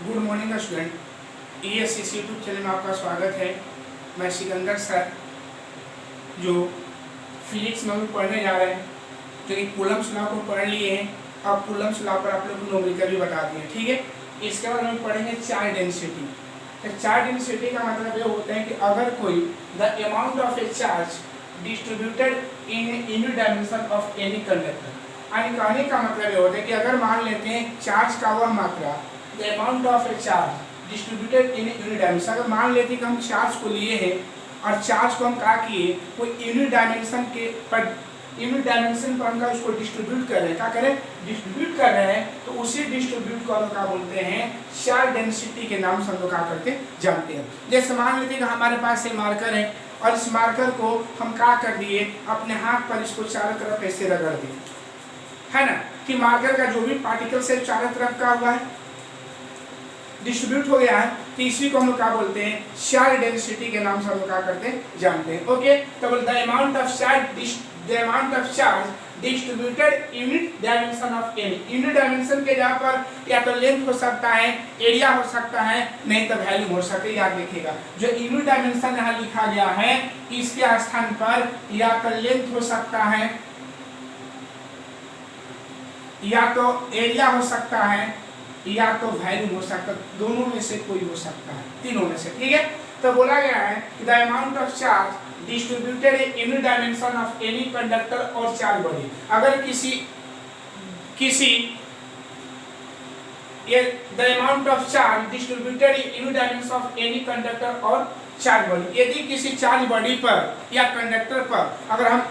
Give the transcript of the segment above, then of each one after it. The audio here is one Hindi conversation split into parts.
Good morning student, ESCC YouTube channel में आपका स्वागत है। मैं सिकंदर सर जो फिजिक्स में हम पढ़ने जा रहे हैं, जो कि कूलम्स लॉ को पढ़ लिए हैं। अब कूलम्स लॉ पर आप लोग को न्यूमेरिकल भी बता दिए, ठीक है। इसके बाद हम पढ़ेंगे चार्ज डेंसिटी। तो चार्ज डेंसिटी का मतलब ये होता है कि अगर कोई the amount of A charge distributed in unit dimension of any conductor, यानी कहने का मतलब ये होता है कि अगर मान लेते हैं चार्ज का वह मात्रा the amount of A charge distributed in unit dimension, अगर मान लेते हैं कि हम चार्ज को लिए हैं और चार्ज को हम क्या किए, वो यूनिट डायमेंशन के पर यूनिट डायमेंशन पर हम उसको डिस्ट्रीब्यूट कर रहे हैं। क्या करें, डिस्ट्रीब्यूट कर रहे हैं। तो उसी डिस्ट्रीब्यूट को हम क्या बोलते हैं, चार्ज डेंसिटी के नाम से हम लोग क्या करते जानते हैं। जैसे मान लेते हैं कि हमारे पास एक मार्कर है और इस मार्कर को हम क्या कर दिए, अपने हाथ पर इसको चारों तरफ ऐसे रगड़ दिए, है ना, कि मार्कर का जो भी पार्टिकल से चारों तरफ का हुआ है डिस्ट्रीब्यूट हो गया है। तो इसी को हम लोग क्या बोलते हैं, चार्ज डेंसिटी के नाम से हम लोग क्या करते हैं जानते हैं। ओके, तो the amount of charge distributed unit dimension of any, unit dimension के जहाँ पर या तो लेंथ हो सकता है, एरिया हो सकता है, नहीं तो वैल्यू हो सकता है। याद देखिएगा, जो यूनिट डायमेंशन यहाँ लिखा गया है इसके स्थान पर या तो लेंथ हो सकता है, या तो एरिया हो सकता है, या तो वैल्यू हो सकता है। दोनों में से कोई हो सकता है, तीनों में से, ठीक है। तो बोला गया है कि the amount of charge distributed in unit dimension of any conductor और चार्ज बॉडी, अगर किसी ये the amount of charge distributed in unit dimension of any conductor और चार्ज बॉडी, यदि किसी चार्ज बॉडी पर या कंडक्टर पर अगर हम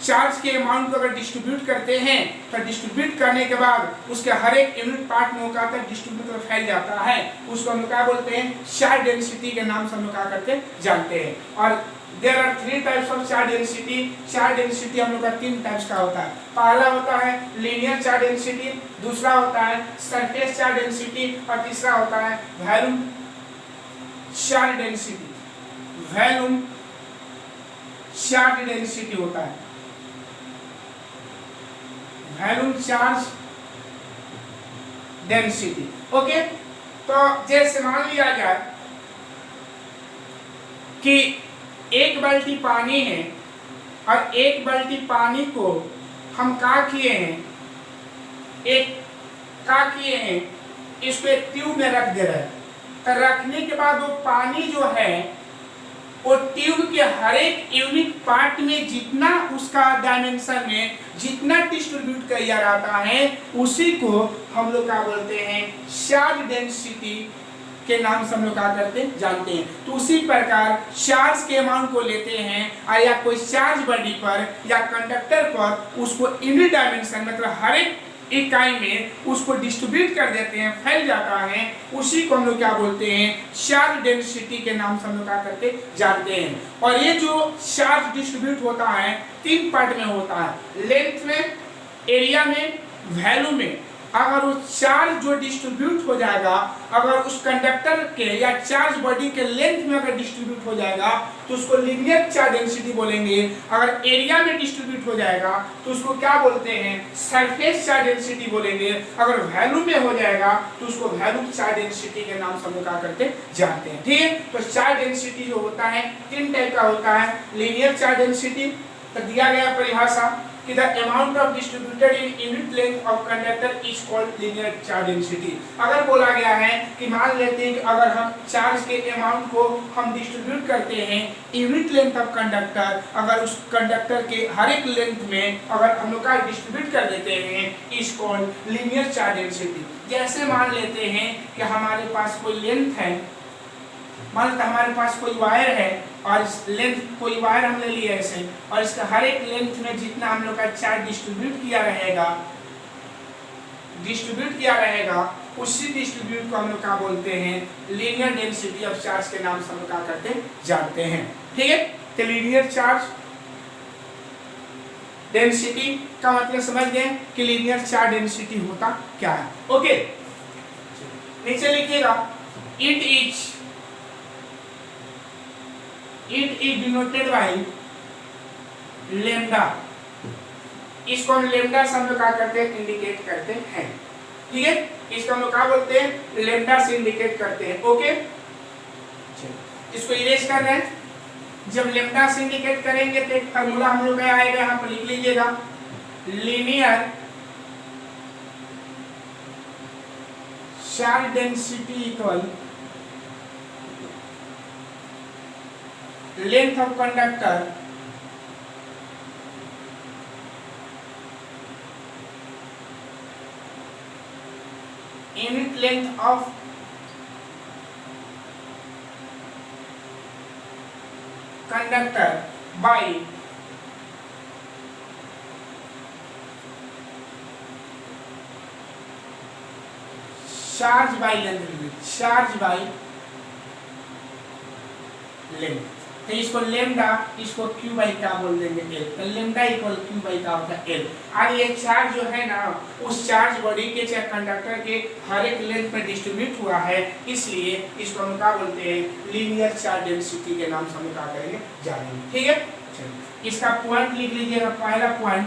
चार्ज के अमाउंट को अगर डिस्ट्रीब्यूट करते हैं तो डिस्ट्रीब्यूट करने के बाद उसके हर एक यूनिट पार्ट में होकर डिस्ट्रीब्यूट फैल जाता है, उसको हम क्या बोलते हैं, चार्ज डेंसिटी के नाम से हम क्या करते जानते हैं। और there are 3 types of charge density. Charge density हम लोग का 3 टाइप्स का होता है। पहला होता है लीनियर चार्ज डेंसिटी, दूसरा होता है सरफेस चार्ज डेंसिटी और तीसरा होता है volume charge density. Volume charge density होता है, वॉल्यूम चार्ज डेंसिटी। ओके, तो जैसे मान लिया जाए कि एक बाल्टी पानी है और एक बाल्टी पानी को हम क्या किए हैं, इसको एक ट्यूब में रख दे रहे हैं। तो रखने के बाद वो पानी जो है वो ट्यूब के हर एक यूनिट पार्ट में जितना उसका डायमेंशन में जितना डिस्ट्रीब्यूट किया जाता है उसी को हम लोग क्या बोलते हैं, चार्ज डेंसिटी के नाम से हम लोग क्या करते जानते हैं। तो उसी प्रकार चार्ज के अमाउंट को लेते हैं और या कोई चार्ज बॉडी पर या कंडक्टर पर उसको यूनिट डायमेंशन मतलब हर एक इकाई में उसको डिस्ट्रीब्यूट कर देते हैं, फैल जाता है, उसी को हम लोग क्या बोलते हैं, चार्ज डेंसिटी के नाम से हम लोग क्या करते जानते हैं। और ये जो चार्ज डिस्ट्रीब्यूट होता है 3 पार्ट में होता है, लेंथ में, एरिया में, वैल्यू में। अगर वो चार्ज जो डिस्ट्रीब्यूट हो जाएगा, अगर उस कंडक्टर के या चार्ज बॉडी के लेंथ में अगर डिस्ट्रीब्यूट हो जाएगा तो उसको लीनियर चार्ज डेंसिटी बोलेंगे। अगर एरिया में डिस्ट्रीब्यूट हो जाएगा तो उसको क्या बोलते हैं, सरफेस चार्ज डेंसिटी बोलेंगे। अगर वैल्यू में हो जाएगा तो उसको वैल्यूम चार्ज डेंसिटी के नाम से हम लोग क्या करते जानते हैं, ठीक है। तो चार्ज डेंसिटी जो होता है 3 टाइप का होता है। लीनियर चार्ज डेंसिटी, तो दिया गया परिभाषा कि the amount of distributed in unit length of conductor is called linear charge density. अगर बोला गया है कि मान लेते हैं कि अगर हम चार्ज के अमाउंट को हम डिस्ट्रीब्यूट करते हैं यूनिट लेंथ ऑफ कंडक्टर, अगर उस कंडक्टर के हर एक लेंथ में अगर हम लोग का डिस्ट्रीब्यूट कर देते हैं is called linear charge density. जैसे मान लेते हैं कि हमारे पास कोई लेंथ है, मान लेते हमारे पास कोई वायर है और इस लेंथ कोई वायर हमने लिया ऐसे, और इसका हर एक लेंथ में जितना हम लोग का चार्ज डिस्ट्रीब्यूट किया रहेगा उसी डिस्ट्रीब्यूट को हम लोग क्या बोलते हैं, लीनियर डेंसिटी ऑफ चार्ज के नाम से हम लोग क्या करते जानते हैं, ठीक है। तो लीनियर चार्ज डेंसिटी का मतलब समझ गए कि लीनियर चार्ज डेंसिटी होता क्या है। ओके, नीचे लिखिएगा it is denoted by lambda। इसको हम लेमडा से हम लोग क्या करते हैं, इंडिकेट करते हैं। ठीक है, इसको हम लोग क्या बोलते हैं, लेमडा से इंडिकेट करते हैं। ओके, इसको इरेज कर रहे हैं। जब लेमडा से इंडिकेट करेंगे तो एक फार्मूला हम लोग का आएगा, यहाँ पर लिख लीजिएगा, linear charge density equal length of conductor unit length of conductor by charge by length, charge by length. तो इसको लेमडा, इसको क्यू बाई क्या बोल देंगे, एल। तो लेमडा इक्वल क्यू बाई क्या होता है, एल। और ये चार्ज जो है ना, उस चार्ज बॉडी के चाहे कंडक्टर के हर एक लेंथ में डिस्ट्रीब्यूट हुआ है, इसलिए इसको हम क्या बोलते हैं, लीनियर चार्ज डेंसिटी के नाम से हम क्या करेंगे, जानेंगे। ठीक है, चलिए इसका पॉइंट लिख लीजिएगा। पहला point,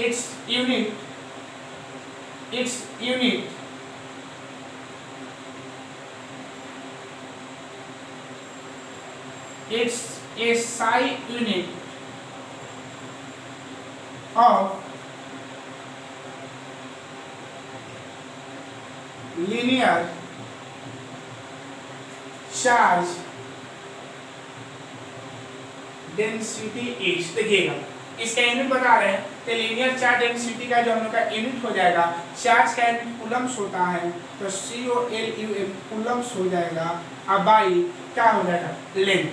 its unit it's a SI unit of linear charge density is. देखिएगा इसका यूनिट बता रहे हैं, तो लीनियर चार्ज डेंसिटी का जो हम लोग का यूनिट हो जाएगा, चार्ज का यूनिट कूलम्स होता है, तो COLUM कूलम्स हो जाएगा। अब बाई क्या हो जाएगा, लेंथ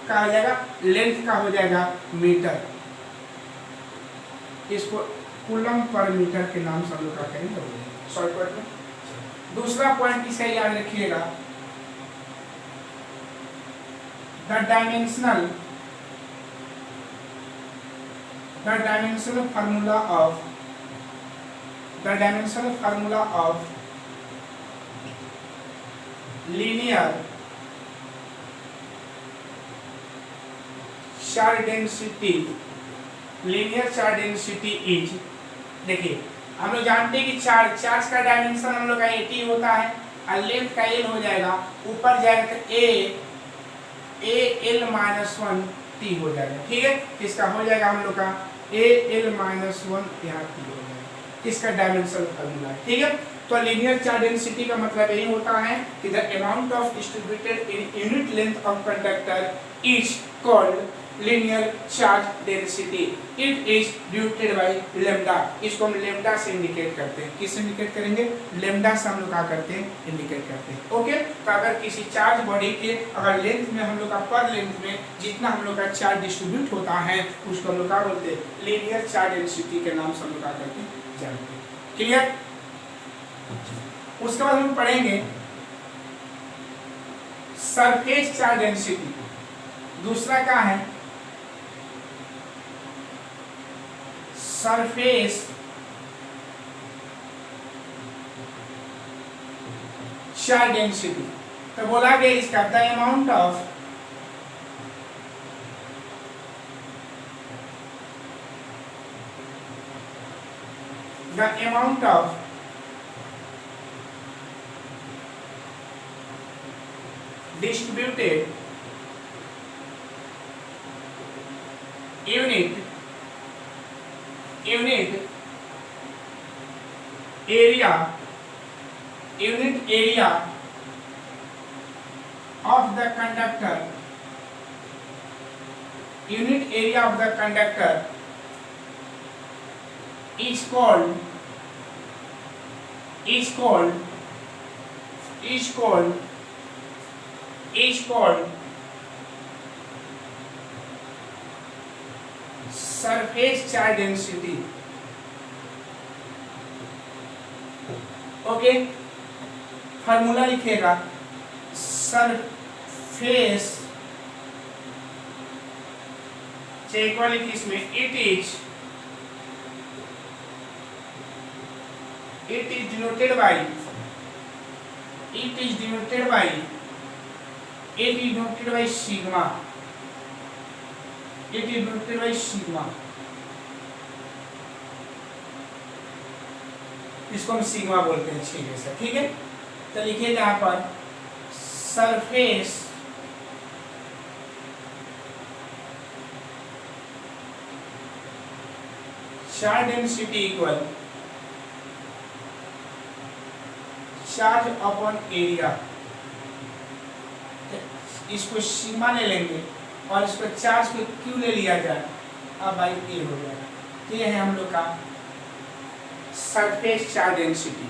का हो जाएगा, लेंथ का हो जाएगा मीटर। इसको कूलम पर मीटर के नाम से हम लोग क्या करेंगे, शॉर्टकट में। दूसरा पॉइंट इसका याद रखिएगा, the dimensional formula of linear charge density is, देखिए हम लोग जानते हैं कि चार्ज का डायमेंशन हम लोग का 80 होता है, और लेंथ का L हो जाएगा, ऊपर जाएगा तो AL-1 T हो जाएगा। ठीक है, इसका हो जाएगा हम लोग का AL-1 यहाँ T हो जाएगा, इसका डायमेंशनल फार्मूला है। ठीक है, तो लीनियर चार्ज डेंसिटी का मतलब यही होता है कि the amount of distributed in unit length of conductor is called linear charge density. It is denoted by lambda. इसको हम लेमडा से इंडिकेट करते हैं। किससे इंडिकेट करेंगे, लेमडा से हम लोग क्या करते हैं, इंडिकेट करते हैं। ओके, तो अगर किसी चार्ज बॉडी के अगर लेंथ में हम लोग का पर लेंथ में जितना हम लोग का चार्ज डिस्ट्रीब्यूट होता है, उसको हम लोग क्या बोलते हैं, लीनियर चार्ज डेंसिटी के नाम से हम लोग क्या करते हैं, जानते हैं। क्लियर। उसके बाद हम पढ़ेंगे सरफेस चार्ज डेंसिटी। दूसरा क्या है, सरफेस चार्ज डेंसिटी। तो बोला गया इसका the amount of distributed unit area of the conductor, is called surface charge density। Okay, formula लिखिएगा, सरफेस इक्वल इसमें it is denoted by sigma. इसको हम सिग्मा बोलते हैं। ठीक है सर, ठीक है। तो लिखिए यहाँ पर surface charge density equal charge upon area. इसको सिग्मा ले लेंगे और इसको चार्ज को क्यू ले लिया जाए, अब भाई ए हो जाएगा। तो ये है हम लोग का सरफेस चार्ज डेंसिटी।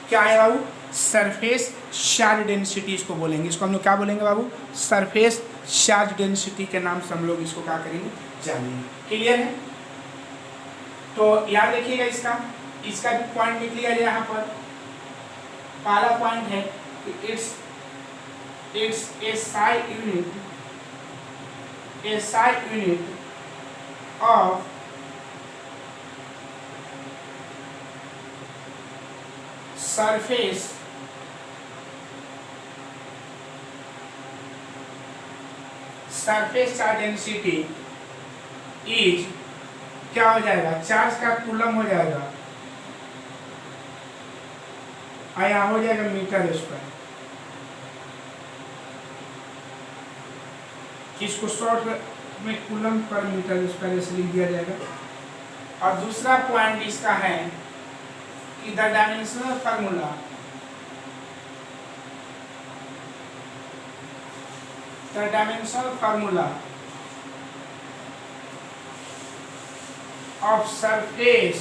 क्या है बाबू? सरफेस चार्ज डेंसिटी इसको बोलेंगे। इसको हम लोग क्या बोलेंगे बाबू? सरफेस चार्ज डेंसिटी के नाम से हम लोग इसको क्या करेंगे, जानेंगे। क्लियर है? तो याद रखिएगा इसका भी पॉइंट लिख लिया जाए यहाँ पर। पहला पॉइंट है कि it's SI unit of surface charge density is, क्या हो जाएगा, चार्ज का कूलम हो जाएगा, आया हो जाएगा मीटर स्क्वायर। इसको शॉर्ट में कूलम पर मीटर स्क्वायर से लिख दिया जाएगा। और दूसरा पॉइंट इसका है कि the dimensional formula of surface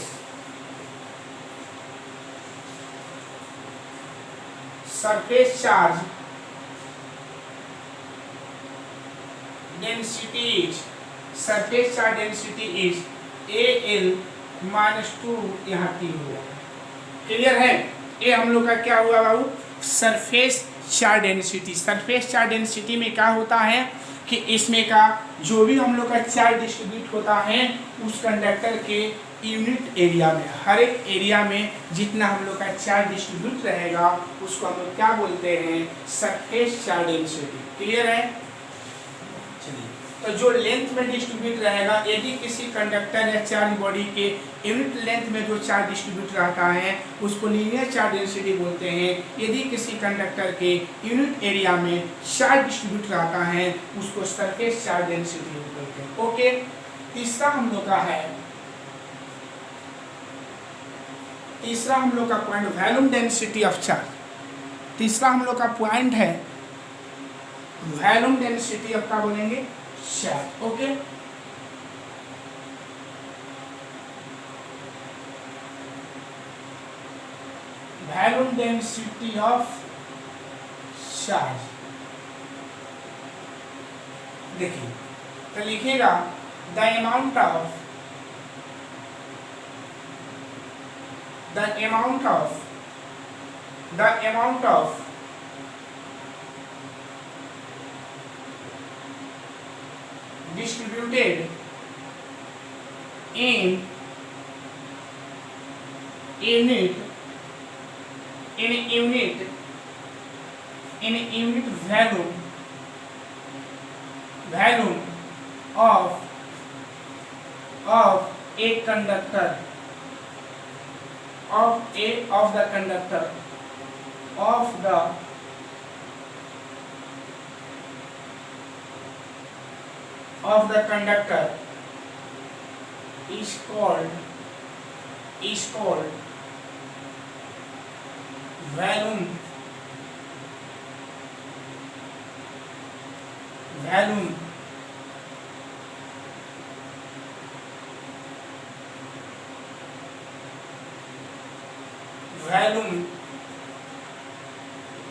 charge density surface charge density is AL -2 यहाँ T हुआ। क्लियर है? ये हम लोग का क्या हुआ बाबू? Surface charge density. Surface charge density में क्या होता है कि इसमें का जो भी हम लोग का चार्ज डिस्ट्रीब्यूट होता है उस कंडक्टर के यूनिट एरिया में, हर एक एरिया में जितना हम लोग का चार्ज डिस्ट्रीब्यूट रहेगा उसको हम लोग क्या बोलते हैं, सरफेस चार्ज डेंसिटी। क्लियर है? तो जो लेंथ में डिस्ट्रीब्यूट रहेगा, यदि किसी कंडक्टर या चार्ज बॉडी के यूनिट लेंथ में जो चार्ज डिस्ट्रीब्यूट रहता है उसको लीनियर चार्ज डेंसिटी बोलते हैं। यदि किसी कंडक्टर के यूनिट एरिया में चार्ज डिस्ट्रीब्यूट रहता है उसको सरफेस चार्ज डेंसिटी बोलते हैं। ओके, तीसरा हम लोग का point volume density of charge. तीसरा हम लोग का पॉइंट है वॉल्यूम डेंसिटी ऑफ, क्या बोलेंगे, charge. Okay, volume density of charge. देखिए तो लिखिएगा the amount of distributed in unit volume of a conductor of the conductor is called volume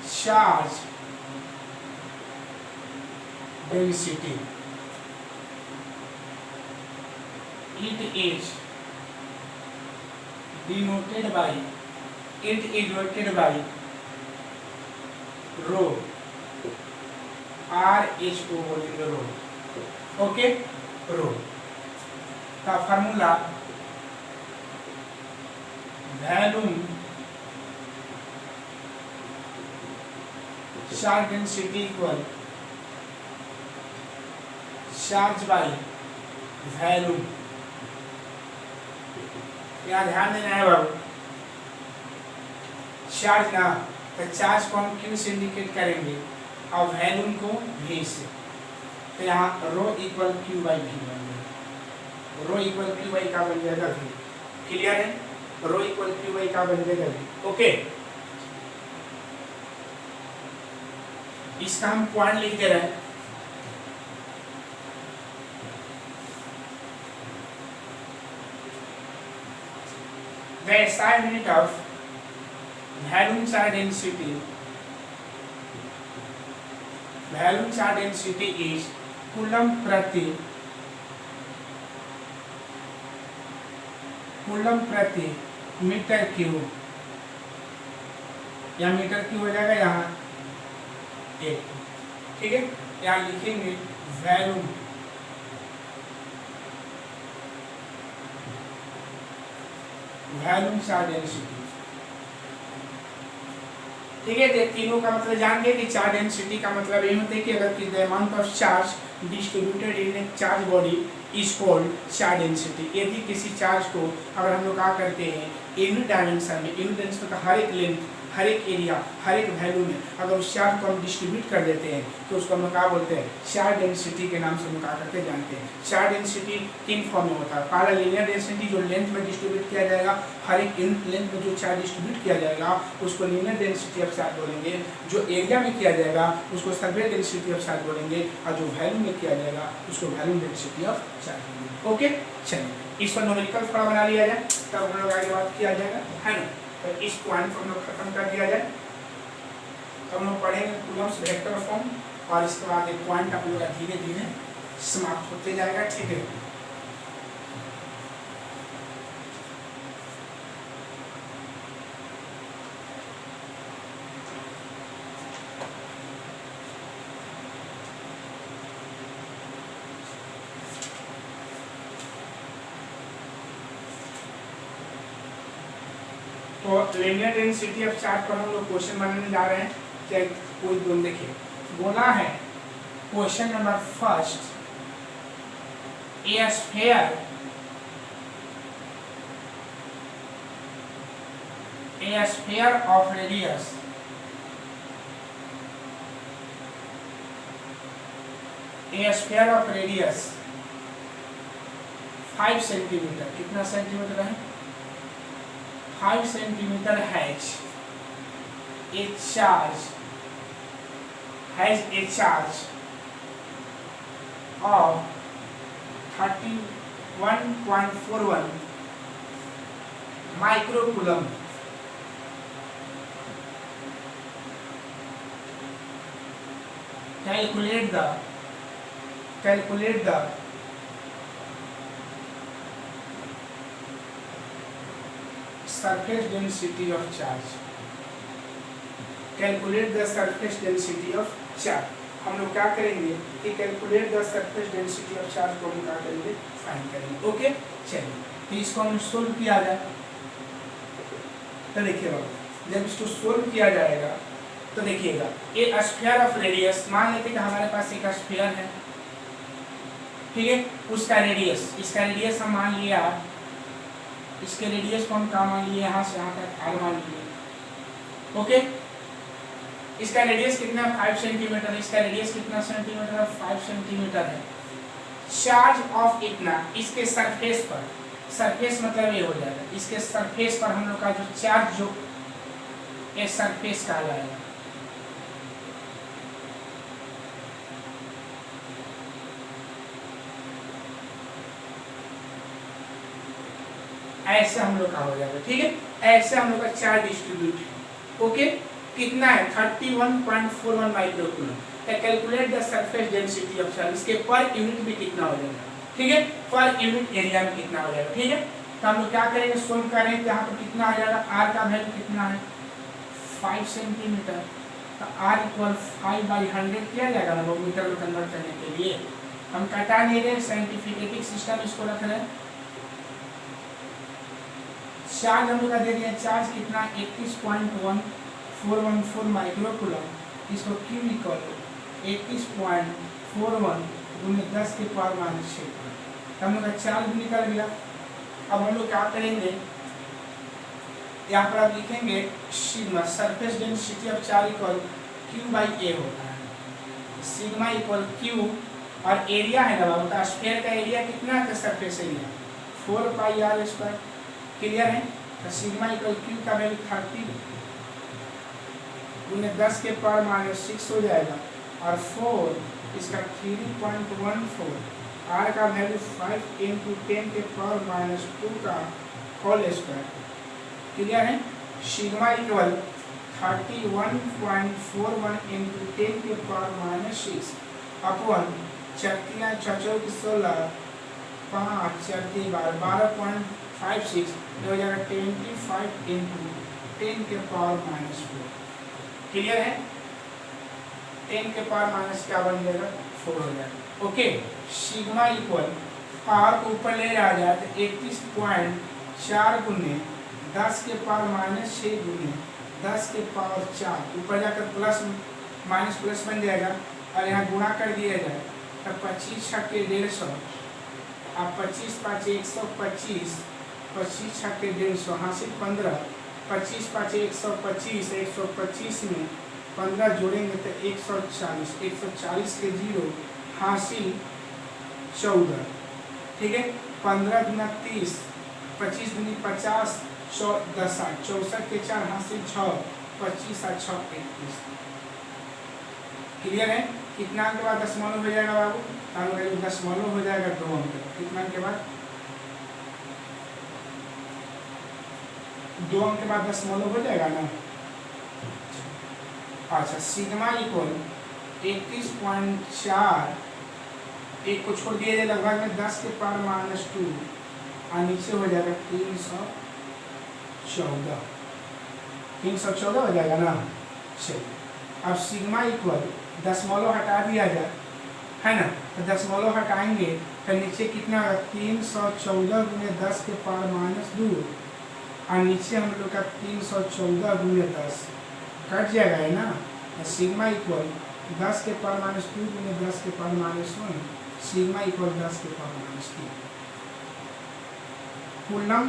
charge density. It is denoted by rho, RHO बोलेंगे rho। ओके, rho का formula volume charge density equal charge by volume. यहाँ ध्यान देना है बाबू, चार्ज ना, तो चार्ज को हम क्यू से इंडिकेट करेंगे और वैल्यूम को वी से। तो यहाँ rho equal q by we बन जाएगा, रो इक्वल क्यू बाई का बन जाएगा वी। क्लियर है? रो इक्वल क्यू बाई का बन जाएगा वी। ओके, इसका हम पॉइंट लिख दे रहे हैं। The SI unit of volume charge density, volume charge density is coulomb प्रति मीटर क्यूब, या मीटर क्यूब हो जाएगा यहाँ एक। ठीक है, यहाँ लिखेंगे वॉल्यूम चार्ज डेंसिटी। ठीक है, तीनों का मतलब जान गए कि चार्ज डेंसिटी का मतलब ये होता है कि अगर the amount of charge distributed in A charge body is called charge density. यदि किसी चार्ज को अगर हम लोग क्या करते हैं यूनिट डायमेंशन में, यूनिट डायमेंशन का हर एक लेंथ, हर एक एरिया, हर एक वैल्यू में अगर उस चार्ज को हम डिस्ट्रीब्यूट कर देते हैं तो उसको हम लोग क्या बोलते हैं, चार्ज डेंसिटी के नाम से हम क्या करते जानते हैं। चार्ज डेंसिटी तीन फॉर्म में होता है। पहला लीनियर डेंसिटी, जो लेंथ में डिस्ट्रीब्यूट किया जाएगा, हर एक यूनिट लेंथ में जो चार्ज डिस्ट्रीब्यूट किया जाएगा उसको लीनियर डेंसिटी ऑफ चार्ज बोलेंगे। जो एरिया में किया जाएगा उसको सरफेस डेंसिटी ऑफ चार्ज बोलेंगे, और जो वैल्यू में किया जाएगा उसको वैल्यूम डेंसिटी ऑफ चार्ज बोलेंगे। ओके, चलिए इस पर न्यूमेरिकल फॉर्म बना लिया जाए, तब हम लोग आगे बात किया जाएगा, है ना। तो इस पॉइंट को हम लोग खत्म कर दिया जाए, तो हम लोग पढ़ेंगे कूलम्स वेक्टर फॉर्म, और इसके बाद एक पॉइंट आप लोग धीरे धीरे समाप्त होते जाएगा। ठीक है, तो लीनियर डेंसिटी ऑफ चार्ज पर हम लोग क्वेश्चन बनाने जा रहे हैं। क्या कोई दोनों देखिए, बोला है question number first, A sphere of radius sphere of radius 5 centimetre, कितना सेंटीमीटर है 5 centimetre has a charge of 31.41 microcoulomb। Calculate the surface density of charge। Calculate the surface density of charge. हम लोग क्या करेंगे कि calculate the surface density of charge को हम क्या करेंगे, फाइंड करेंगे। ओके, चलिए तो इसको हम सोल्व किया जाए। तो देखिएगा जब इसको सोल्व किया जाएगा तो देखिएगा ये स्फीयर ऑफ रेडियस, मान लेते कि हमारे पास एक स्फीयर है, ठीक है, उसका रेडियस, इसका रेडियस हम मान लिया, इसके रेडियस को हम क्या मान लिए, यहाँ से यहाँ तक r मान लिए। ओके, इसका रेडियस कितना 5 सेंटीमीटर है, इसका रेडियस कितना सेंटीमीटर है 5 सेंटीमीटर है। चार्ज ऑफ इतना इसके सरफेस पर, सरफेस मतलब ये हो जाएगा, इसके सरफेस पर हम लोग का जो चार्ज जो ये सरफेस कहा जाएगा। ऐसे हम लोग का हो जाएगा, ठीक है, ऐसे हम लोग का चार्ज डिस्ट्रीब्यूट है। ओके, कितना है 31.41 microcoulomb. Calculate the surface density of charge, इसके पर यूनिट भी कितना हो जाएगा, ठीक है, पर यूनिट एरिया में कितना हो जाएगा। ठीक है, तो हम लोग क्या करेंगे, सोल्व करेंगे, यहाँ पर कितना आ जाएगा, r का वैल्यू कितना है 5 सेंटीमीटर, तो r इक्वल 5/100 किया जाएगा ना, वो मीटर में कन्वर्ट करने के लिए हम कटा नहीं रहे, साइंटिफिक सिस्टम इसको रख रहे हैं। चार्ज हम लोग का दे दिया, चार्ज कितना 31.1414 माइक्रोकूलम, इसको क्यू इक्वल 31.41 × 10⁻⁶। हम लोग का चार्ज भी निकल गया। अब हम लोग क्या करेंगे, यहाँ पर आप लिखेंगे sigma surface density of charge equal q by a होता है। सिग्मा इक्वल क्यू और एरिया है ना बाबू, स्फीयर का एरिया कितना है, surface area 4 pi r square. Clear है? तो सिग्मा इक्वल क्यू का वैल्यू 30 गुने 10 के पावर माइनस 6 हो जाएगा और 4 इसका 3.14, आर का वैल्यू 5 इंटू 10 के पावर माइनस 2 का होल स्क्वायर। क्लियर है? सिग्मा इक्वल 31.41 इंटू 10 के पावर माइनस 6 अपॉन 4 की 16 5 4 12.56 हो जाएगा 25 इंटू 10 के पावर माइनस 4। क्लियर है? 10 के पावर माइनस क्या बन जाएगा 4 हो जाएगा। ओके, सिग्मा इक्वल पावर को ऊपर ले आ जाए तो 31.4 गुने 10 के पावर माइनस 6 गुने 10 के पावर 4 ऊपर जाकर प्लस माइनस प्लस बन जाएगा और यहाँ गुणा कर दिया जाए तो 25 छक्के 150, अब 25 5 125, 25 छक्के 150 हासिल 15, 25 5 125, 125 में 15 जोड़ेंगे तो 140, 140 के 0 हासिल 14। ठीक है, 15 गुना 30, 25 गुनी 50, 10 64 के 4 हासिल 6, 25 और 6 31। क्लियर है? कितना अंक के बाद दशमलव हो जाएगा बाबू? दशमलव हो जाएगा 2 अंक। कितना अंक के बाद? 2 अंक के बाद दशमलव हो जाएगा ना। अच्छा, सिग्मा इक्वल 31.4, एक को छोड़ दिया जाए लगभग में 10 के पावर माइनस 2 और नीचे हो जाएगा 314 हो जाएगा ना। चलिए, अब सिग्मा इक्वल दशमलव हटा दिया जाए, है ना, तो दशमलव हटाएंगे तो नीचे कितना होगा 314 गुने 10 के पावर माइनस 2 और नीचे हम लोग का 314 गुने 10 कट जाएगा है ना। तो सिग्मा इक्वल 10 के पावर माइनस 2 गुने 10 के पावर माइनस 1, सिग्मा इक्वल 10 के power minus 3 coulomb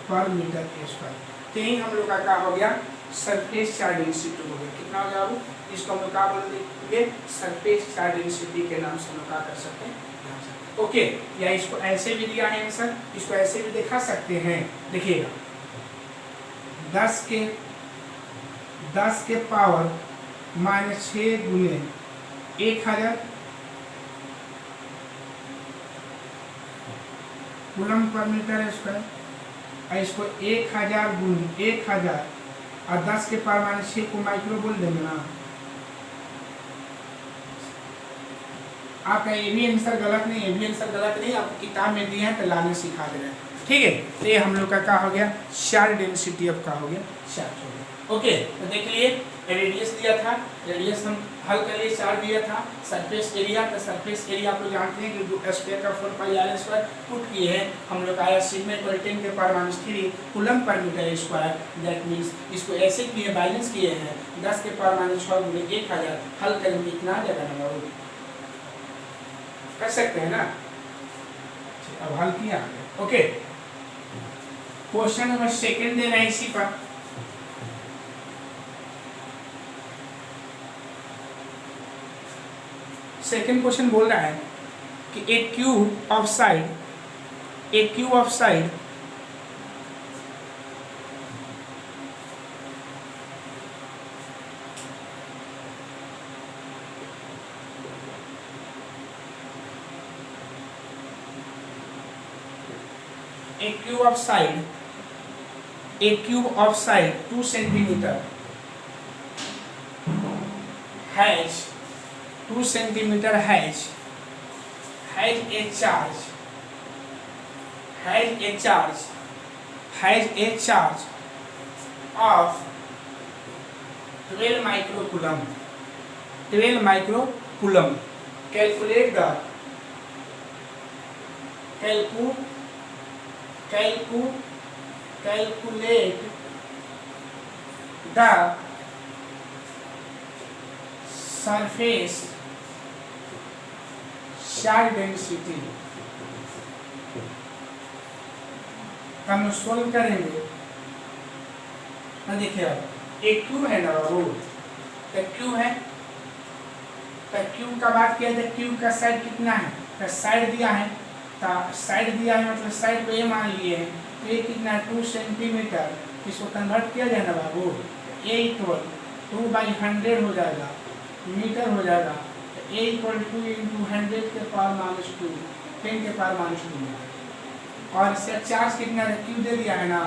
per metre square. तो यही हम लोग का क्या हो गया, सरफेस चार्ज डेंसिटी हो गया। कितना हो गया वो? इसको हम लोग क्या बोलेंगे, सरफेस चार्ज डेंसिटी के नाम से हम लोग क्या कर सकते हैं। ओके, या इसको ऐसे भी दिया है आंसर, इसको ऐसे भी दिखा सकते हैं। देखिएगा 10 के पावर माइनस 6 गुने 1000 कूलम पर मीटर स्क्वायर, और इसको 1000 गुने 1000 और 10 के पावर माइनस 6 को माइक्रो बोल देंगे ना। आपका ये भी आंसर गलत नहीं, ये भी आंसर गलत नहीं, आपको किताब में दिए हैं तो लाने सिखा दे रहे हैं। ठीक है, तो ये हम लोग का क्या हो गया, चार्ज डेंसिटी ऑफ का हो गया, चार्ज हो गया। ओके, तो देख लिए रेडियस दिया था, रेडियस हम हल कर लिए, चार्ज दिया था, सरफेस एरिया, तो सरफेस एरिया आप लोग जानते हैं कि स्क्वायर का 4 पाई आर स्क्वायर पुट किए हैं हम लोग आया सिग्मा इक्वल 10 के power minus 3 coulomb per metre square. That means इसको ऐसे किए, बैलेंस किए हैं 10 के पावर माइनस 6 गुने 1000, हल करेंगे कितना आ जाएगा नंबर, कर सकते हैं ना। अब हल किया। ओके, क्वेश्चन नंबर सेकंड देना है इसी पर। सेकंड क्वेश्चन बोल रहा है कि a cube of side a cube of side 2 centimeter has 2 centimeter has a charge of 12 microcoulomb. Calculate the surface charge density। हम सोल्व करेंगे देखिए अब एक क्यूब है ना बाबू, तो क्यूब है, तो क्यूब का बात किया जाए, क्यूब का साइड कितना है, तो साइड दिया है, तो साइड दिया है मतलब साइड को ए मान लिए हैं, तो ये कितना है 2 सेंटीमीटर, इसको कन्वर्ट किया जाए ना बाबू, ए इक्वल 2/100 हो जाएगा, मीटर हो जाएगा, तो ए इक्वल 2 इंटू 100 के पावर माइनस 2, 10 के पावर माइनस 2, और इसका चार्ज कितना है, क्यू दे दिया है ना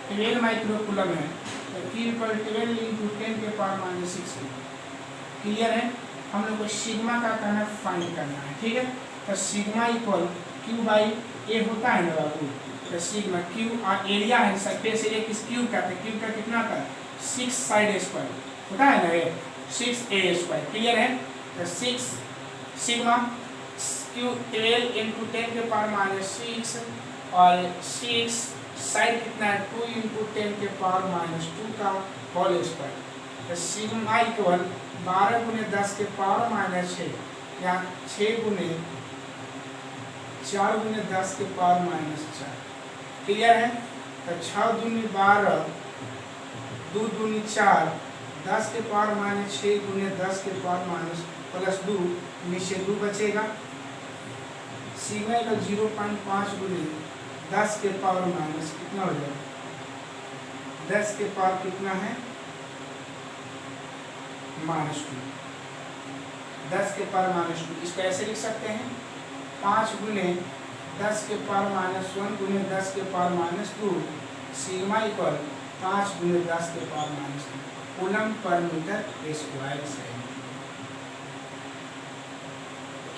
12 माइक्रोकूलम है, तो क्यू इक्वल 12 इंटू 10 के पावर माइनस 6। क्लियर है। हम लोग को सिग्मा का करना फाइंड करना है, ठीक है। तो sigma equal q by a होता है ना बाबू, तो सिग्मा क्यू और एरिया है सरफेस एरिया किस क्यूब का, तो क्यूब का कितना था 6 साइड स्क्वायर होता है ना, ये 6a स्क्वायर। क्लियर है। तो 6 सिग्मा क्यू 12 इंटू 10 के पावर माइनस 6 और 6 साइड कितना है 2 इंटू 10 के पावर माइनस 2 का होल स्क्वायर। तो सिग्मा इक्वल 12 गुने 10 के पावर माइनस 6 या 6 गुने 4 गुने 10 के पावर माइनस 4। क्लियर है। तो 6 दूनी 12, 2 दूनी 4, 10 के पावर माइनस 6 गुने 10 के पावर माइनस प्लस 2, नीचे 2 बचेगा। सिग्मा इक्वल 0.5 गुने 10 के पावर माइनस कितना हो जाएगा, 10 के पावर कितना है माइनस 2, 10 के पावर माइनस 2। इसको ऐसे लिख सकते हैं 5 गुने 10 के पावर माइनस 1 गुने 10 के पावर माइनस 2, सिग्मा इक्वल 5 गुने 10 के power minus 2 coulomb per metre square है।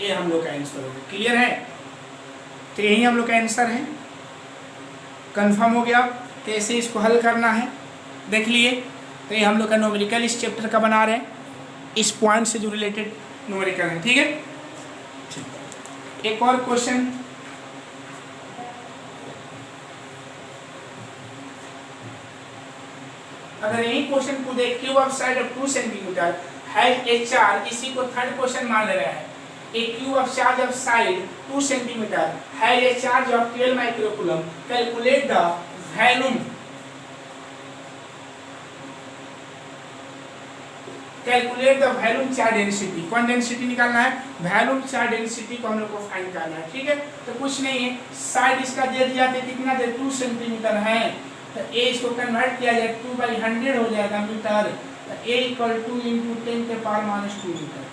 ये हम लोग का आंसर हो गया। क्लियर है। तो यही हम लोग का आंसर है। कंफर्म हो गया कैसे इसको हल करना है, देख लिए। तो ये हम लोग का न्यूमेरिकल इस चैप्टर का बना रहे हैं, इस पॉइंट से जो रिलेटेड न्यूमेरिकल है। ठीक है। एक और क्वेश्चन, अगर यही क्वेश्चन को देख, cube of side of 2 centimetre has a charge, इसी को थर्ड क्वेश्चन मान ले रहा है। A cube of charge of side 2 centimetre has a charge of 12 microcoulomb, calculate the volume, calculate the volume charge density. कौन डेंसिटी निकालना है, वॉल्यूम चार्ज डेंसिटी को हम लोग को फाइंड करना है। ठीक है। तो कुछ नहीं है, साइड इसका दे दिया तो कितना दे 2 सेंटीमीटर है, तो ए इसको कन्वर्ट किया जाए 2/100 हो जाएगा मीटर, तो ए इक्वल 2 इंटू 10 के पावर माइनस 2 मीटर।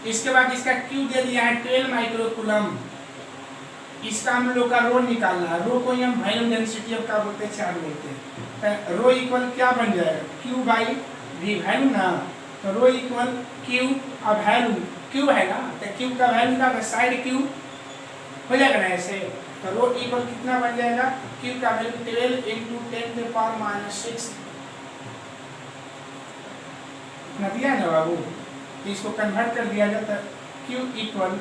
इसके बाद इसका क्यू दे दिया है 12 माइक्रोकूलम, इसका हम लोग का रो निकालना है। रो को ही हम वॉल्यूम डेंसिटी ऑफ क्या बोलते हैं, चार्ज बोलते हैं। तो रो इक्वल क्या बन जाएगा, क्यू बाई वी वैल्यू ना, तो रो इक्वल क्यू अब वैल्यू, क्यू है ना, तो क्यू का वैल्यू का साइड क्यू हो जाएगा ना ऐसे, तो रो इक्वल कितना बन जाएगा, क्यू का वैल्यू 12 इंटू 10 के पावर माइनस 6 ना दिया है ना बाबू, तो इसको कन्वर्ट कर दिया जाता है क्यू इक्वल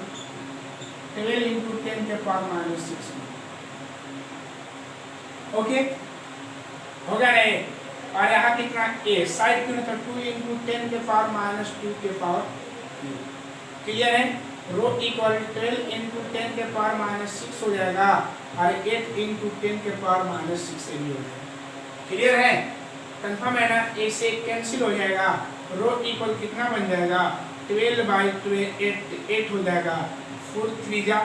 12 इंटू 10 के पावर माइनस 6। ओके हो गया रे। और यहाँ कितना ए साइड क्यू तो 2 इंटू 10 के पावर माइनस 2 के पावर। क्लियर है। रो इक्वल 12 इंटू 10 के पावर माइनस 6 हो जाएगा और 8 इंटू 10 के पावर माइनस 6 से भी हो जाएगा। क्लियर है, कंफर्म है ना। ए से कैंसिल हो जाएगा, रो इक्वल कितना बन जाएगा 12/8 8 हो जाएगा, 4 3 जा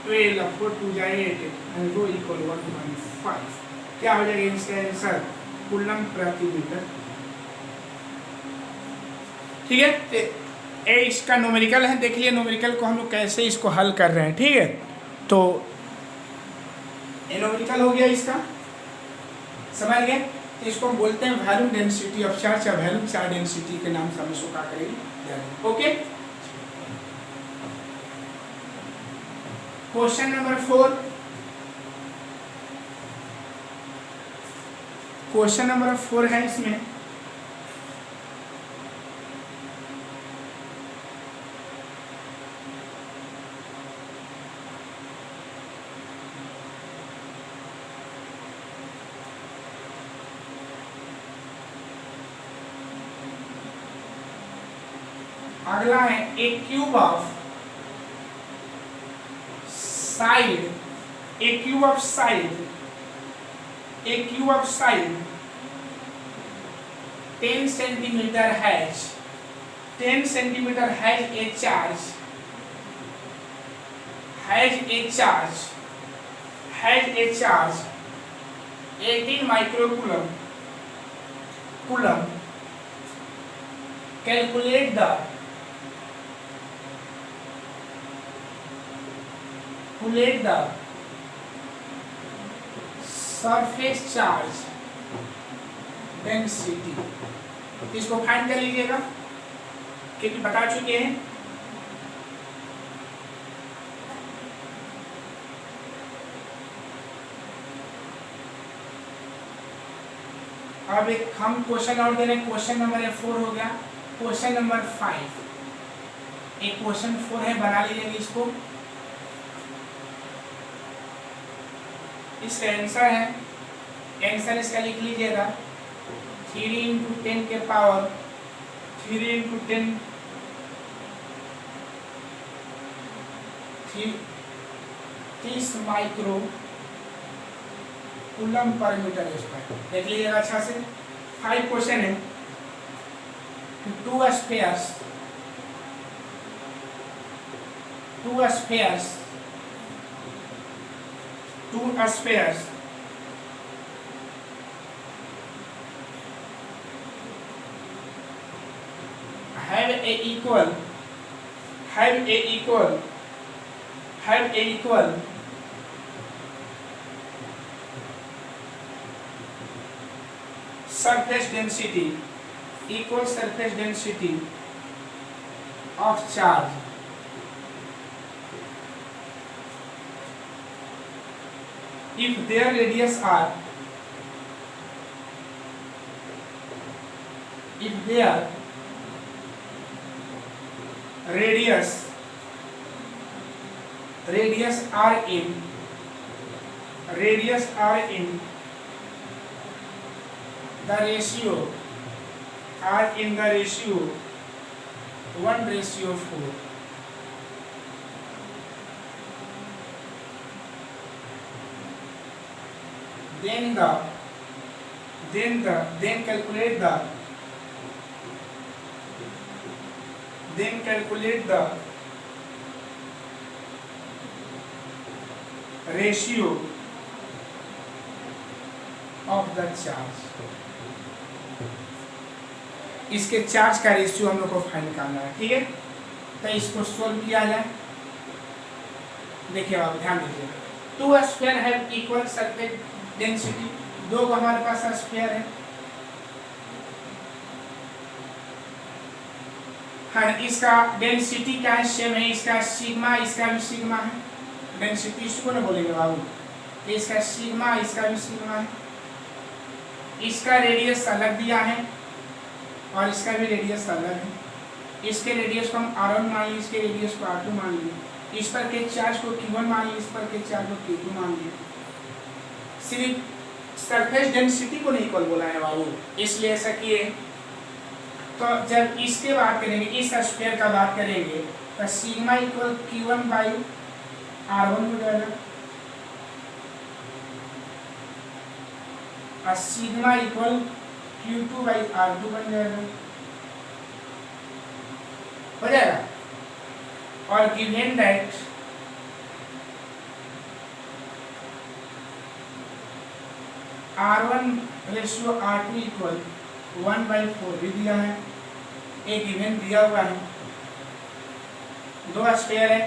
12, 4 2 जा 8 एंड रो इक्वल 1.5। क्या हो जाएगा इसका आंसर, कूलम प्रति मीटर। ठीक है। ए इसका न्यूमेरिकल है, देख लिए न्यूमेरिकल को हम लोग कैसे इसको हल कर रहे हैं। ठीक है। तो न्यूमेरिकल हो गया इसका, समझ गए। तो इसको हम बोलते हैं वॉल्यूम डेंसिटी ऑफ चार्ज या वॉल्यूम चार्ज डेंसिटी के नाम से हम इसको क्या करेंगे। Okay. Question number 4, question number 4 है इसमें, अगला है a cube of side, a cube of side a cube of size 10 centimeter has 10 centimeter has a charge 18 microcoulomb calculate the surface charge density। इसको फाइंड कर लीजिएगा क्योंकि बता चुके हैं। अब एक हम क्वेश्चन और दे रहे हैं, क्वेश्चन नंबर 4 हो गया। क्वेश्चन नंबर 5 एक क्वेश्चन 4 है, बना लीजिएगा इसको। इसका आंसर है, आंसर इसका लिख लीजिएगा 3 × 10 के power 3 × 10 30 micro coulomb per metre square. देख लीजिएगा अच्छा से। 5 क्वेश्चन है। 2 spheres have a equal surface density of charge if their radius are in the ratio 1:4, then calculate the ratio of the charge। इसके चार्ज का रेशियो हम लोग को फाइंड करना है, ठीक है। तो इसको सोल्व किया जाए। देखिए आप ध्यान दीजिए, 2 स्फीयर है इक्वल सरफेस डेंसिटी, 2 हमारे पास स्फीयर है। हाँ, इसका डेंसिटी क्या है, सेम है। इसका सिग्मा, इसका भी सिग्मा है। डेंसिटी इसको ना बोलेंगे बाबू, इसका सिग्मा, इसका भी सिग्मा है। इसका रेडियस अलग दिया है और इसका भी रेडियस अलग है। इसके रेडियस को हम R1 मान लीजिए, इसके रेडियस को R2 मान लीजिए। इस पर के चार्ज को Q1 मान लीजिए, इस पर के चार्ज को Q2 मान लीजिए। सिर्फ सरफेस डेंसिटी को नहीं इक्वल बोला है बाबू, इसलिए ऐसा किए। तो जब इसके बात करेंगे, इस स्फीयर का बात करेंगे, तो सिग्मा इक्वल Q1/R1 हो जाएगा और सिग्मा इक्वल Q2/R2 बन जाएगा, हो जाएगा। और गिवन दैट R1/R2 इक्वल 1/4 भी दिया है, एक गिवन दिया हुआ है। 2 स्फीयर है,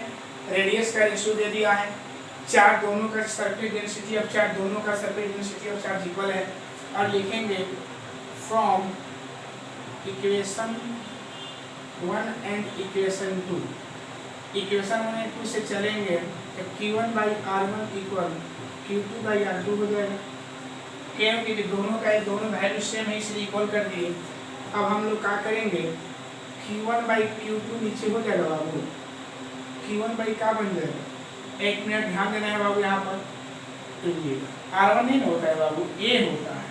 रेडियस का रेशियो दे दिया है, चार्ज दोनों का सरफेस डेंसिटी ऑफ चार्ज दोनों का surface density of charge equal है। और लिखेंगे from equation 1 and equation 2। Equation 1 और 2 से चलेंगे तो Q1/R1 इक्वल Q2/R2 हो जाएगा। क्योंकि दोनों वैल्यू सेम है इसलिए इक्वल कर दिए। अब हम लोग क्या करेंगे, Q1/Q2 नीचे हो जाएगा बाबू, Q1 क्या बन जाएगा। 1 मिनट ध्यान देना है बाबू यहाँ पर। तो ये R1 नहीं होता है बाबू, A होता है।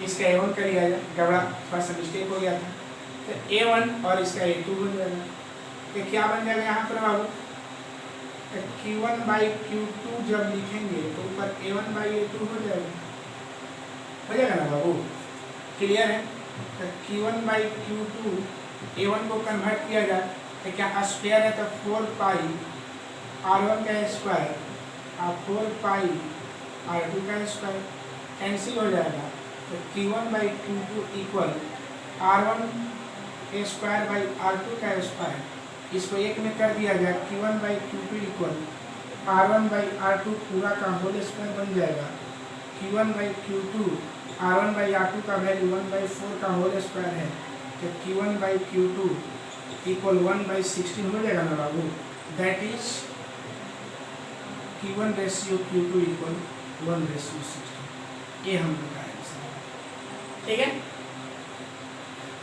इसका A1 कर लिया जाए, गबड़ा थोड़ा सा मिस्टेक हो गया था। तो A1 और इसका A2 बन जाएगा। तो क्या बन जाएगा यहाँ पर बाबू, Q1 बाई Q2 जब लिखेंगे तो ऊपर A1 बाई A2 हो जाएगा ना बाबू, क्लियर है। तो Q1 बाई Q2 A1 को कन्वर्ट किया जाए तो क्या स्क्वायर है, तो 4 पाई R1 का स्क्वायर और 4 पाई R2 का स्क्वायर कैंसिल हो जाएगा। तो Q1 by Q2 equal R1 square by R2 का स्क्वायर, इसको एक में कर दिया जाए, Q1 by Q2 equal R1 by R2 पूरा का होल स्क्वायर बन जाएगा। Q1 by Q2 R1 by R2 का वैल्यू 1/4 का होल स्क्वायर है, तो Q1 बाई Q2 इक्वल 1/16 हो जाएगा ना बाबू। That is Q1 ratio Q2 equal 1/16। ये हम लोग का आंसर, ठीक है।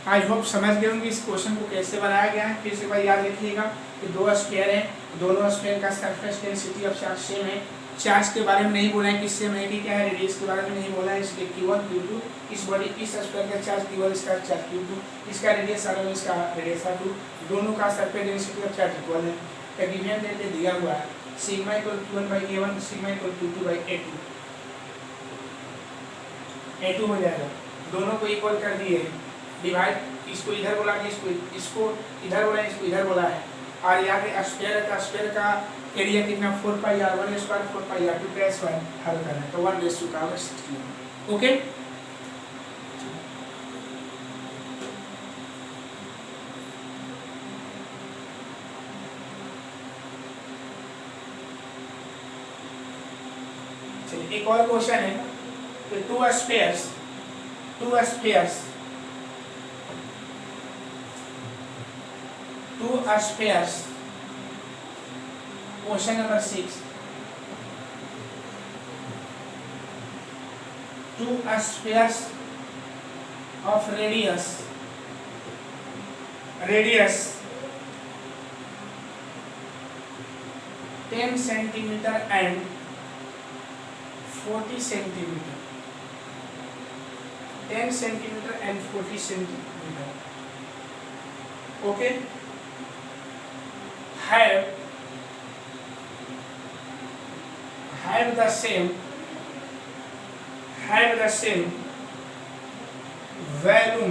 आई होप समझ गए होंगे इस क्वेश्चन को कैसे बनाया गया है। फिर से भाई याद रखिएगा कि दो स्फीयर है, दोनों स्फीयर का surface density of charge same है। चार्ज के बारे में नहीं बोला है कि सेम है कि क्या है, रेडियस के बारे में नहीं बोला है, इसलिए Q1 Q2 इस बॉडी इस स्फीयर का चार्ज Q1, इसका चार्ज Q2, इसका रेडियस R1, इसका रेडियस R2, दोनों का surface density of charge equal है। तो गिवन डेटा दिया हुआ है sigma equal Q1 by A1, sigma equal Q2 by A2 हो जाएगा। दोनों को इक्वल कर दिए, डिवाइड, इसको इधर बोला कि इसको इधर बोला, इसको इधर बोला है। और यहाँ पे स्फीयर का एरिया कितना 4 पाई R1 स्क्वायर 4 पाई R2 का स्क्वायर हल करना है, तो 1/16। ओके, चलिए एक और क्वेश्चन है। तो to spheres question number 6, two spheres of radius 10 centimeter and 40 centimeter, 10 centimeter and 40 centimeter, okay, have the same volume,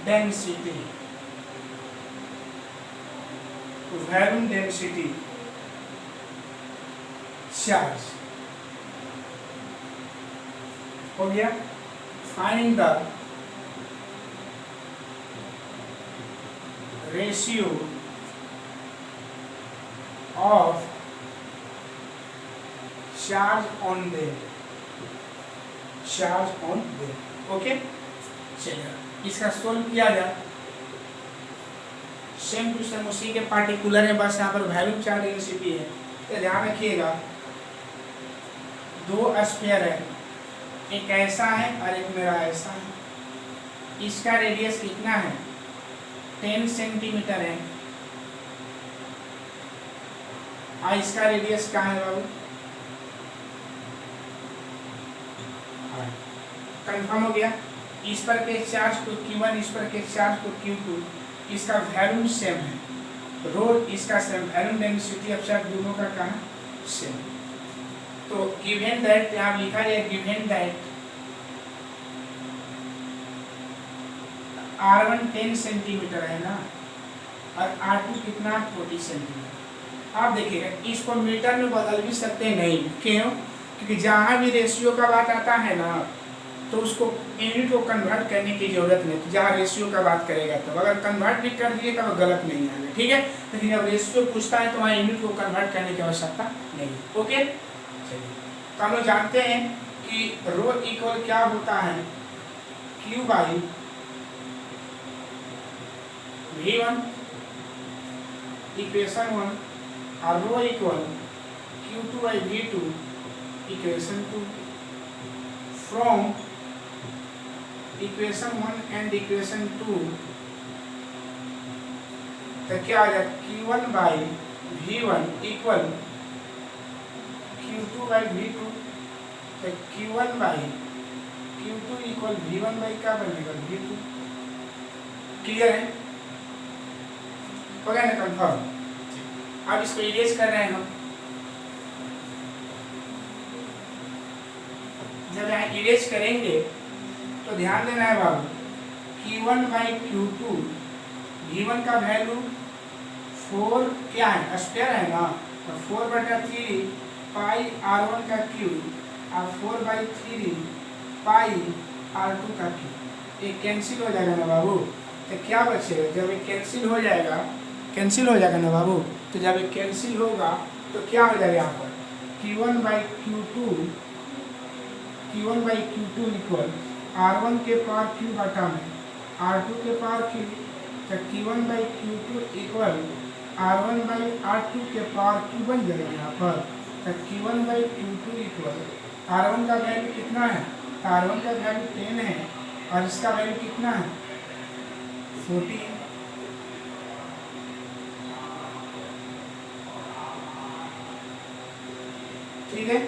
density, charge हो गया। Find the ratio of charge on them, okay. चलिए इसका सोल्व किया जाए। सेम टू सेम उसी के पार्टिकुलर है, बस यहाँ पर वैल्यू चार्ज डेंसिटी है। तो ध्यान रखिएगा, दो स्फीयर है, एक ऐसा है और एक मेरा ऐसा है। इसका रेडियस कितना है 10 सेंटीमीटर है और इसका रेडियस कहाँ है बाबू, कंफर्म हो गया। इस पर के चार्ज को Q1, इस पर के चार्ज को Q2, इसका वैल्यू सेम है, रो इसका same, value density of charge दोनों का कहाँ सेम। तो गिवन दैट यहाँ लिखा है, गिवन दैट R1 10 सेंटीमीटर है ना और R2 कितना 40 सेंटीमीटर। आप देखिएगा इसको मीटर में बदल भी सकते हैं, नहीं क्यों, क्योंकि जहाँ भी रेशियो का बात आता है ना तो उसको यूनिट को कन्वर्ट करने की जरूरत नहीं, जहाँ रेशियो का बात करेगा तब, अगर कन्वर्ट भी कर दिए तब गलत नहीं आएगा, ठीक है। लेकिन जब रेशियो पूछता है तो वहाँ यूनिट को कन्वर्ट करने की आवश्यकता नहीं, ओके। तो हम लोग जानते हैं कि रो इक्वल क्या होता है Q बाई V1 इक्वेशन 1 और rho equal Q2 by V2 equation 2। From equation 1 and equation 2 तो क्या आ जाए Q1 by V1 equal Q2 by V2, तो Q1 by Q2 equal V1 by क्या बनेगा V2। क्लियर है? हो गया ना कंफर्म? अब इसको इरेज कर रहे हैं हम। जब यहाँ इरेज करेंगे तो ध्यान देना है बाबू, Q1 बाई Q2, V1 का वैल्यू 4 क्या है, स्क्वायर है ना, तो 4/3 पाई R1 का क्यूब और 4/3 पाई R2 का क्यूब। ये कैंसिल हो जाएगा ना बाबू, तो क्या बचेगा? जब ये कैंसिल हो जाएगा ना बाबू, तो जब ये कैंसिल होगा तो क्या हो जाएगा यहाँ पर Q1 by Q2 equal R1 के पावर क्यूब बटा में R2 के पावर क्यूब, तो Q1 by Q2 equal R1 by R2 के पावर क्यूब बन जाएगा यहाँ पर। तो Q1 by Q2 equal R1 का वैल्यू कितना है, तो R1 का वैल्यू 10 है और इसका वैल्यू कितना है 14। ठीक है,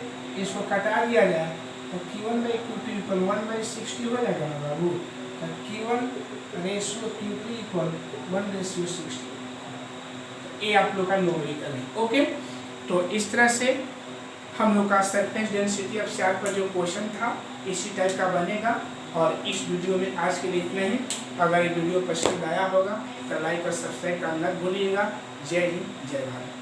इसको कटा दिया जाए तो Q1 बाई Q2 इक्वल 1/60 हो जाएगा ना बाबू। तो Q1 रेशियो Q2 इक्वल 1/60। ये आप लोग का न्यूमेरिकल है। ओके, तो इस तरह से हम लोग का सरफेस डेंसिटी ऑफ शार्क पर जो क्वेश्चन था इसी टाइप का बनेगा। और इस वीडियो में आज के लिए इतना ही। अगर ये वीडियो पसंद आया होगा तो लाइक और सब्सक्राइब करना मत भूलिएगा। जय हिंद, जय भारत।